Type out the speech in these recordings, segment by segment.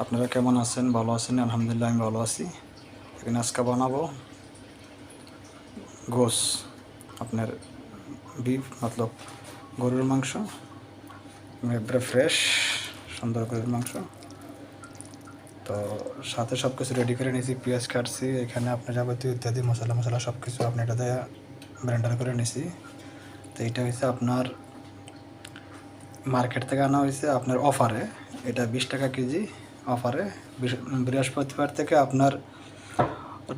আপনারা কেমন আছেন? ভালো আছেন? আলহামদুলিল্লাহ আমি ভালো আছি। এখানে আজকে বানাবো গোস, আপনার বিফ মতলব গরুর মাংস, একবারে ফ্রেশ সুন্দর গরুর মাংস। তো সাথে সব কিছু রেডি করে নিয়েছি, পেঁয়াজ কাটছি, এখানে আপনার যাবতীয় ইত্যাদি মশলা সব কিছু আপনি এটাতে ব্লেন্ডার করে নিয়েছি। তো এইটা হচ্ছে আপনার মার্কেট থেকে আনা হয়েছে আপনার অফারে, এটা 20 টাকা কেজি অফারে। বৃহস্পতিবার থেকে আপনার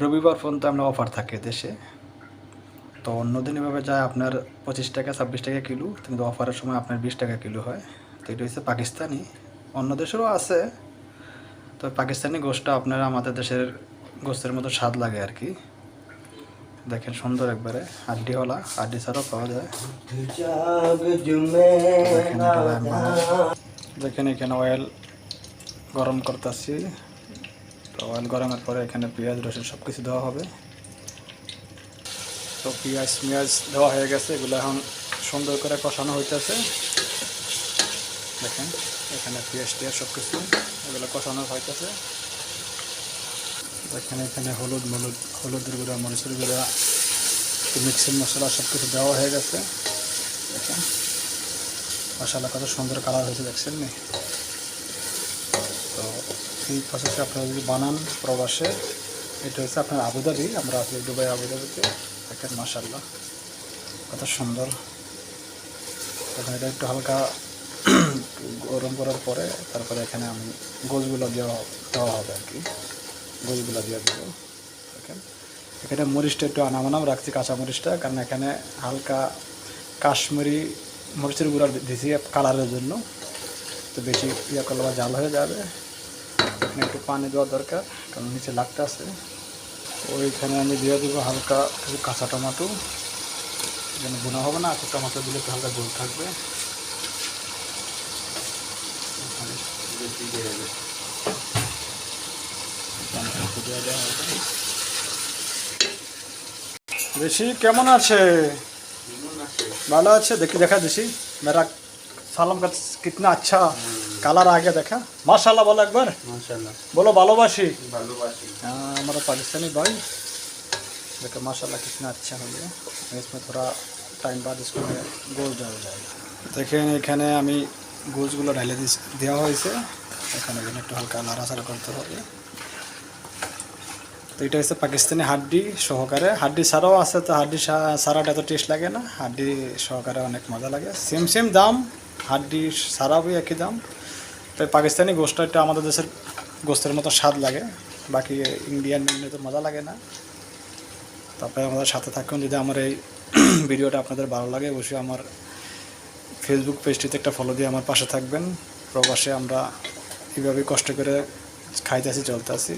রবিবার পর্যন্ত আমরা অফার থাকে দেশে। তো অন্যদিন এভাবে যায় আপনার 25 টাকা 26 টাকা কিলো, কিন্তু অফারের সময় আপনার 20 টাকা কিলো হয়। তো এটা হচ্ছে পাকিস্তানি, অন্য দেশেরও আছে। তো পাকিস্তানি গোশটা আপনারা আমাদের দেশের গোস্তের মতো স্বাদ লাগে আর কি। দেখেন সুন্দর একবারে হাড্ডিওয়ালা, হাড্ডি ছাড়াও পাওয়া যায়। দেখেন এখানে অয়েল গরম করতেছি। তো অয়েল গরমের পরে এখানে পেঁয়াজ রসুন সব কিছু দেওয়া হবে। তো পেঁয়াজ দেওয়া হয়ে গেছে, এগুলো এখন সুন্দর করে কষানো হইতেছে। দেখেন এখানে পেঁয়াজ টিয়াজ সব কিছু এগুলো কষানো হইতেছে। দেখেন এখানে হলুদের গুঁড়া, মরিচের গুঁড়া, মিক্সিং মশলা সব কিছু দেওয়া হয়ে গেছে। দেখেন মশলা কত সুন্দর কালার হয়েছে, দেখছেন নি? তো এই প্রসেসে আপনারা যদি বানান প্রবাসে, এটা হচ্ছে আপনার আবুধাবি, আমরা আসলে দুবাই আবুধাবিতে। দেখেন মাশাআল্লাহ কত সুন্দর। তখন এটা একটু হালকা গরম করার পরে তারপরে এখানে আমি গোশগুলো দেওয়া হবে আর কি, গোশগুলো দিয়ে দেবো। দেখেন এখানে মরিচটা একটু আনাম রাখছি, কাঁচা মরিচটা, কারণ এখানে হালকা কাশ্মীরি মরিচের গুঁড়া দিয়েছি কালারের জন্য। তো বেশি ইয়ে করলে বা জাল হয়ে যাবে। এখানে একটু পানি দেওয়া দরকার, কারণ নিচে লাগতে আছে। ওইখানে আমি দিয়ে দেবো হালকা কিছু কাঁচা টমেটো, যেন বোনা হবে না, টমেটো দিলে একটু হালকা ঝোল থাকবে। ऋषि কেমন আছে? ভালো আছে? দেখা ऋषि मेरा सालम का कितना अच्छा कलर आ गया, देखा? माशाल्लाह बोलो एक बार, माशाल्लाह बोलो ভালোবাসি। हाँ हमारा पाकिस्तानी भाई, देखो माशाल्लाह कितना अच्छा हो गया। इसमें थोड़ा टाइम बाद इसको गोश्त डाल जाएगा। দেখেন এখানে আমি গোশগুলো ঢালে দেওয়া হয়েছে, এখানে একটু হালকা নাড়াচাড়া করতে হবে। তো এটা হচ্ছে পাকিস্তানি হাড্ডি সহকারে, হাড্ডি ছাড়াও আছে। তো হাড্ডি ছাড়াটা এত টেস্ট লাগে না, হাড্ডি সহকারে অনেক মজা লাগে। সেম দাম, হাড্ডি ছাড়াও একই দাম। তো পাকিস্তানি গোশটা একটু আমাদের দেশের গোস্তের মতো স্বাদ লাগে, বাকি ইন্ডিয়ান তো মজা লাগে না। তারপরে আমাদের সাথে থাকুন। যদি আমার এই ভিডিওটা আপনাদের ভালো লাগে, অবশ্যই আমার ফেসবুক পেজটিতে একটা ফলো দিয়ে আমার পাশে থাকবেন। প্রবাসে আমরা এইভাবেই কষ্ট করে খাইতেছি, চলতেছি।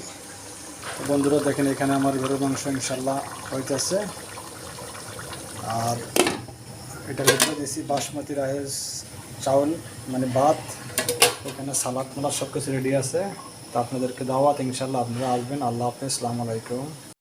বন্ধুরা দেখেন এখানে আমার গরুর মাংস ইনশাল্লাহ হইতেছে। আর এটার ভিতরে দিয়েছি বাসমতি রাইস চাউল, মানে ভাত। এখানে সালাদ মালাদ সব কিছু রেডি আছে। তো আপনাদেরকে দাওয়াত, ইনশাল্লাহ আপনারা আসবেন। আল্লাহ হাফেজ, আসসালামু আলাইকুম।